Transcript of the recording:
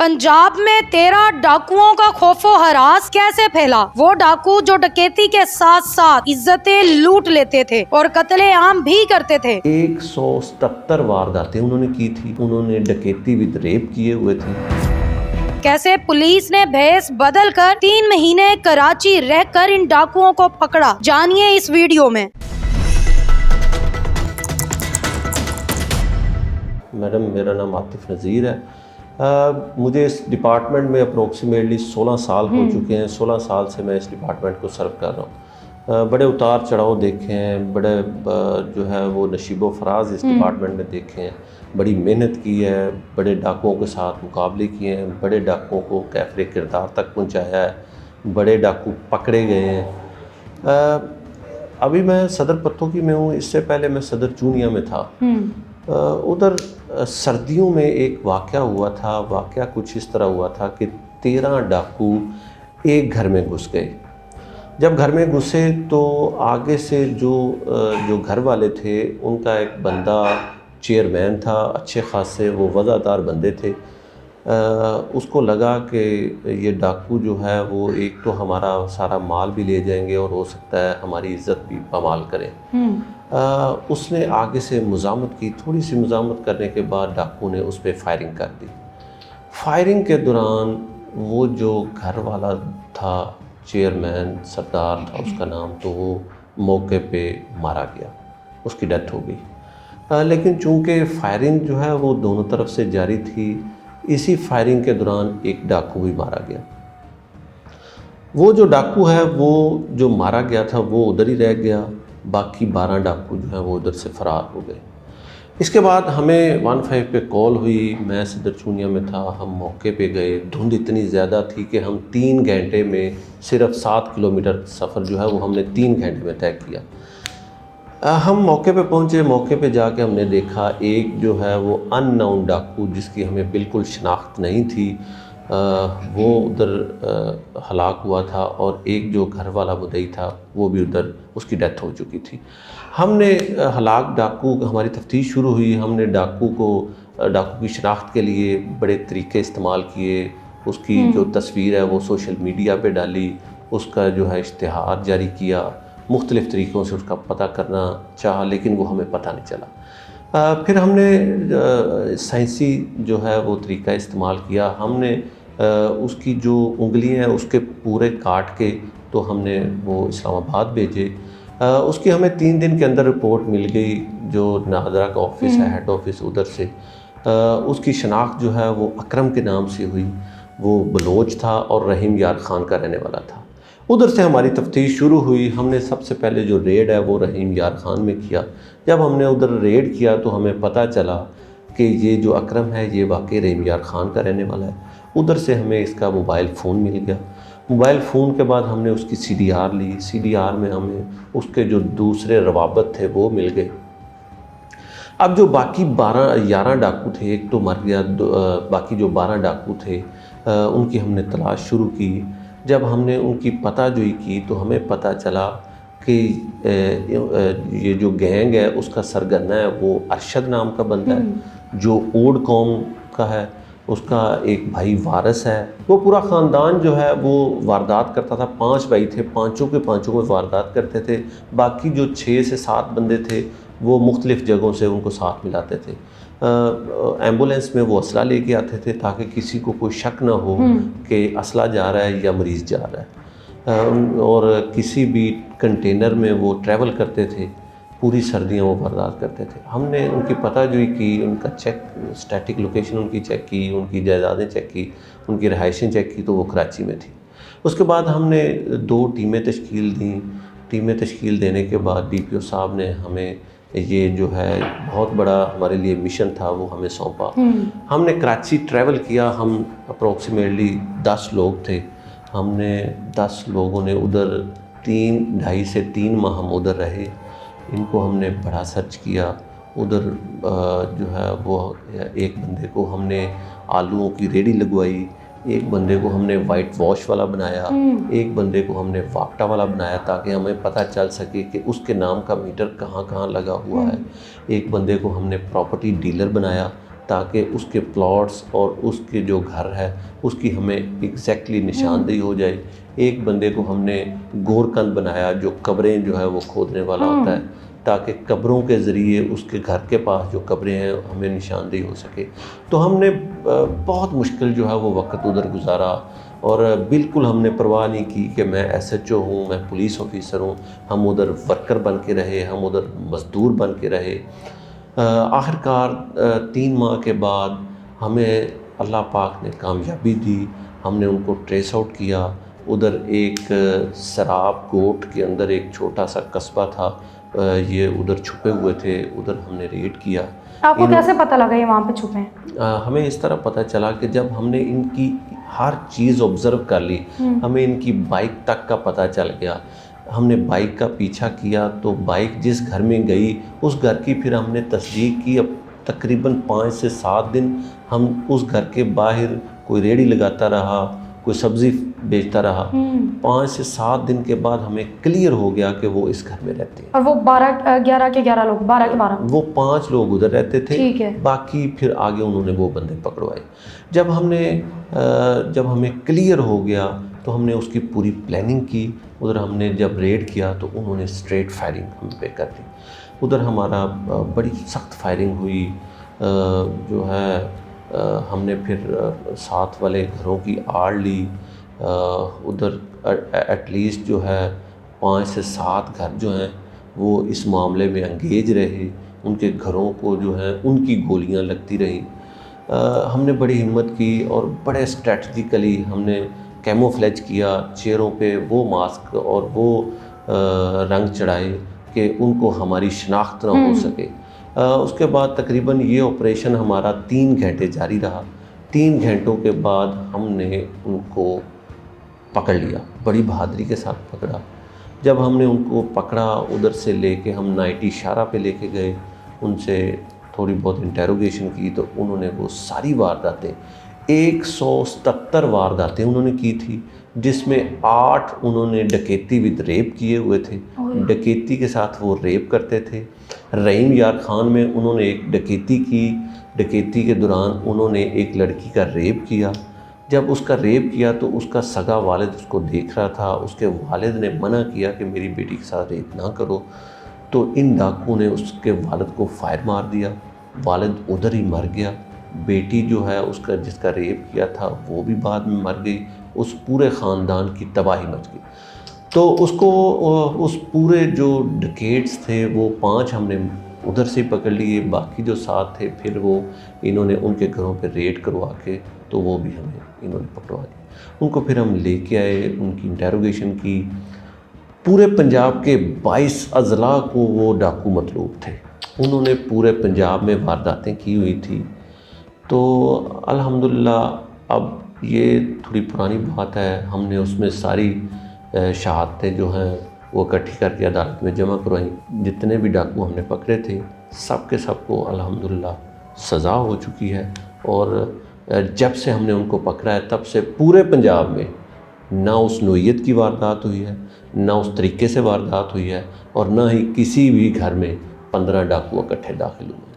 पंजाब में 13 डाकुओं का खौफो हरास कैसे फैला। वो डाकू जो डकैती के साथ साथ इज्जतें लूट लेते थे और कत्ले आम भी करते थे। 177 वारदातें उन्होंने की थी। उन्होंने डकैती विद रेप किए हुए थे। कैसे पुलिस ने भेस बदल कर 3 महीने कराची रहकर इन डाकुओं को पकड़ा, जानिए इस वीडियो में। मैडम, मेरा नाम आतिफ नज़ीर है। मुझे इस डिपार्टमेंट में अप्रोक्सीमेटली 16 साल हो चुके हैं। 16 साल से मैं इस डिपार्टमेंट को सर्व कर रहा हूँ। बड़े उतार चढ़ाव देखे हैं, बड़े जो है वो नशीबो फराज इस डिपार्टमेंट में देखे हैं। बड़ी मेहनत की है, बड़े डाकुओं के साथ मुकाबले किए हैं, बड़े डाकुओं को कैफरे किरदार तक पहुँचाया है, बड़े डाकू पकड़े गए हैं। अभी मैं सदर पत्तों में हूँ, इससे पहले मैं सदर चूनिया में था। उधर सर्दियों में एक वाक़या हुआ था। वाक़या कुछ इस तरह हुआ था कि 13 डाकू एक घर में घुस गए। जब घर में घुसे तो आगे से जो घर वाले थे, उनका एक बंदा चेयरमैन था, अच्छे खासे वो वज़ादार बंदे थे। उसको लगा कि ये डाकू जो है वो एक तो हमारा सारा माल भी ले जाएंगे और हो सकता है हमारी इज़्ज़त भी पामाल करें। उसने आगे से मुज़ामत की। थोड़ी सी मुज़ामत करने के बाद डाकू ने उस पर फायरिंग कर दी। फायरिंग के दौरान वो जो घर वाला था, चेयरमैन सरदार था उसका नाम, तो वो मौके पे मारा गया, उसकी डेथ हो गई। लेकिन चूँकि फायरिंग जो है वो दोनों तरफ से जारी थी, इसी फायरिंग के दौरान एक डाकू भी मारा गया। वो जो डाकू है वो जो मारा गया था वो उधर ही रह गया। बाकी 12 डाकू जो हैं वो उधर से फ़रार हो गए। इसके बाद हमें 15 पे कॉल हुई। मैं सदर चूनिया में था, हम मौके पे गए। धुंध इतनी ज़्यादा थी कि हम 3 घंटे में सिर्फ 7 किलोमीटर सफ़र जो है वो हमने 3 घंटे में तय किया। हम मौके पे पहुँचे। मौके पे जाके हमने देखा एक जो है वो अननोन डाकू, जिसकी हमें बिल्कुल शनाख्त नहीं थी, वो उधर हलाक हुआ था, और एक जो घर वाला मुद्दई था वो भी उधर, उसकी डेथ हो चुकी थी। हमने हलाक डाकू, हमारी तफ्तीश शुरू हुई। हमने डाकू की शनाख्त के लिए बड़े तरीके इस्तेमाल किए। उसकी जो तस्वीर है वो सोशल मीडिया पे डाली, उसका जो है इश्तिहार जारी किया, मुख्तलिफ़ तरीक़ों से उसका पता करना चाहा, लेकिन वो हमें पता नहीं चला। फिर हमने साइंसी जो है वो तरीका इस्तेमाल किया। हमने उसकी जो उंगलियां हैं उसके पूरे काट के तो हमने वो इस्लामाबाद भेजे। उसकी हमें 3 दिन के अंदर रिपोर्ट मिल गई। जो नादरा का ऑफिस है, हेड ऑफिस, उधर से उसकी शनाख्त जो है वो अकरम के नाम से हुई। वो बलोच था और रहीम यार ख़ान का रहने वाला था। उधर से हमारी तफ्तीश शुरू हुई। हमने सबसे पहले जो रेड है वो रहीम यार ख़ान में किया। जब हमने उधर रेड किया तो हमें पता चला कि ये जो अकरम है ये वाकई रहीम यार ख़ान का रहने वाला है। उधर से हमें इसका मोबाइल फ़ोन मिल गया। मोबाइल फ़ोन के बाद हमने उसकी CDR ली। CDR में हमें उसके जो दूसरे रवाबत थे वो मिल गए। अब जो बाकी 11 डाकू थे, एक तो मर गया, बाकी जो 12 डाकू थे उनकी हमने तलाश शुरू की। जब हमने उनकी पताजोई की तो हमें पता चला कि ये जो गैंग है उसका सरगना है वो अरशद नाम का बंदा है, जो ओड कौम का है। उसका एक भाई वारिस है। वो पूरा ख़ानदान जो है वो वारदात करता था। 5 भाई थे, पाँचों के वारदात करते थे। बाकी जो 6 से 7 बंदे थे वो मुख्तलिफ़ जगहों से उनको साथ मिलाते थे। एम्बुलेंस में वो असला लेके आते थे ताकि किसी को कोई शक ना हो कि असला जा रहा है या मरीज़ जा रहा है। और किसी भी कंटेनर में वो ट्रैवल करते थे। पूरी सर्दियाँ वो बर्दाश्त करते थे। हमने उनकी पताजोई की, उनका चेक, स्टैटिक लोकेशन उनकी चेक की, उनकी जायदादें चेक की, उनकी रहायशें चेक की, तो वो कराची में थी। उसके बाद हमने 2 टीमें तश्कील दी। टीमें तश्कील देने के बाद DPO साहब ने हमें ये जो है बहुत बड़ा हमारे लिए मिशन था वो हमें सौंपा। हमने कराची ट्रैवल किया। हम अप्रोक्सीमेटली 10 लोग थे। हमने 10 लोगों ने उधर 2.5 से 3 माह हम उधर रहे। इनको हमने बड़ा सर्च किया। उधर जो है वो एक बंदे को हमने आलूओं की रेडी लगवाई, एक बंदे को हमने वाइट वॉश वाला बनाया, एक बंदे को हमने वापटा वाला बनाया ताकि हमें पता चल सके कि उसके नाम का मीटर कहाँ कहाँ लगा हुआ है। एक बंदे को हमने प्रॉपर्टी डीलर बनाया تاکہ اس کے پلاٹس اور اس کے جو گھر ہے اس کی ہمیں ایگزیکٹلی نشاندہی ہو جائے۔ ایک بندے کو ہم نے گورکند بنایا جو قبریں جو ہے وہ کھودنے والا ہوتا ہے، تاکہ قبروں کے ذریعے اس کے گھر کے پاس جو قبریں ہیں ہمیں نشاندہی ہو سکے۔ تو ہم نے بہت مشکل جو ہے وہ وقت ادھر گزارا، اور بالکل ہم نے پرواہ نہیں کی کہ میں ایس ایچ او ہوں، میں پولیس آفیسر ہوں۔ ہم ادھر ورکر بن کے رہے، ہم ادھر مزدور بن کے رہے۔ آخرکار 3 ماہ کے بعد ہمیں اللہ پاک نے کامیابی دی۔ ہم نے ان کو ٹریس آؤٹ کیا۔ ادھر ایک سراب گوٹ کے اندر ایک چھوٹا سا قصبہ تھا، یہ ادھر چھپے ہوئے تھے، ادھر ہم نے ریڈ کیا۔ آپ کو کیسے پتہ لگا یہ وہاں پہ چھپے ہیں؟ ہمیں اس طرح پتہ چلا کہ جب ہم نے ان کی ہر چیز آبزرو کر لی، ہمیں ان کی بائک تک کا پتہ چل گیا۔ ہم نے بائک کا پیچھا کیا تو بائک جس گھر میں گئی اس گھر کی پھر ہم نے تصدیق کی۔ اب تقریباً 5 سے 7 دن ہم اس گھر کے باہر کوئی ریڑھی لگاتا رہا، کوئی سبزی بیچتا رہا۔ 5 سے 7 دن کے بعد ہمیں کلیئر ہو گیا کہ وہ اس گھر میں رہتے ہیں۔ اور وہ 11 کے 11 لوگ، 12 کے 12، وہ 5 لوگ ادھر رہتے تھے، ٹھیک ہے۔ باقی پھر آگے انہوں نے وہ بندے پکڑوائے۔ جب ہمیں کلیئر ہو گیا تو ہم نے اس کی پوری پلاننگ کی۔ ادھر ہم نے جب ریڈ کیا تو انہوں نے اسٹریٹ فائرنگ ہم پہ کر دی۔ ادھر ہمارا بڑی سخت فائرنگ ہوئی، جو ہے ہم نے پھر ساتھ والے گھروں کی آڑ لی۔ ادھر ایٹ لیسٹ جو ہے 5 سے 7 گھر جو ہیں وہ اس معاملے میں انگیج رہے، ان کے گھروں کو جو ہے ان کی گولیاں لگتی رہیں۔ ہم نے بڑی ہمت کی اور بڑے اسٹریٹجیکلی ہم نے کیموفلیج کیا، چہروں پہ وہ ماسک اور وہ رنگ چڑھائے کہ ان کو ہماری شناخت نہ ہو سکے۔ اس کے بعد تقریباً یہ آپریشن ہمارا 3 گھنٹے جاری رہا۔ 3 گھنٹوں کے بعد ہم نے ان کو پکڑ لیا، بڑی بہادری کے ساتھ پکڑا۔ جب ہم نے ان کو پکڑا، ادھر سے لے کے ہم نائٹی شارہ پہ لے کے گئے، ان سے تھوڑی بہت انٹیروگیشن کی تو انہوں نے وہ ساری وارداتیں 177 وارداتیں انہوں نے کی تھی، جس میں 8 انہوں نے ڈکیتی ود ریپ کیے ہوئے تھے۔ ڈکیتی کے ساتھ وہ ریپ کرتے تھے۔ رحیم یار خان میں انہوں نے ایک ڈکیتی کی، ڈکیتی کے دوران انہوں نے ایک لڑکی کا ریپ کیا۔ جب اس کا ریپ کیا تو اس کا سگا والد اس کو دیکھ رہا تھا، اس کے والد نے منع کیا کہ میری بیٹی کے ساتھ ریپ نہ کرو، تو ان ڈاکوؤں نے اس کے والد کو فائر مار دیا، والد ادھر ہی مر گیا۔ بیٹی جو ہے اس کا جس کا ریپ کیا تھا وہ بھی بعد میں مر گئی۔ اس پورے خاندان کی تباہی مچ گئی۔ تو اس پورے جو ڈکیٹس تھے وہ 5 ہم نے ادھر سے پکڑ لیے، باقی جو 7 تھے پھر وہ انہوں نے ان کے گھروں پہ ریڈ کروا کے تو وہ بھی ہمیں انہوں نے پکڑوا دیا۔ ان کو پھر ہم لے کے آئے، ان کی انٹیروگیشن کی۔ پورے پنجاب کے 22 اضلاع کو وہ ڈاکو مطلوب تھے، انہوں نے پورے پنجاب میں وارداتیں کی ہوئی تھی۔ تو الحمدللہ اب یہ تھوڑی پرانی بات ہے، ہم نے اس میں ساری شہادتیں جو ہیں وہ اکٹھی کر کے عدالت میں جمع کروائیں۔ جتنے بھی ڈاکو ہم نے پکڑے تھے سب کے سب کو الحمدللہ سزا ہو چکی ہے، اور جب سے ہم نے ان کو پکڑا ہے تب سے پورے پنجاب میں نہ اس نوعیت کی واردات ہوئی ہے، نہ اس طریقے سے واردات ہوئی ہے، اور نہ ہی کسی بھی گھر میں 15 ڈاکو اکٹھے داخل ہوئے۔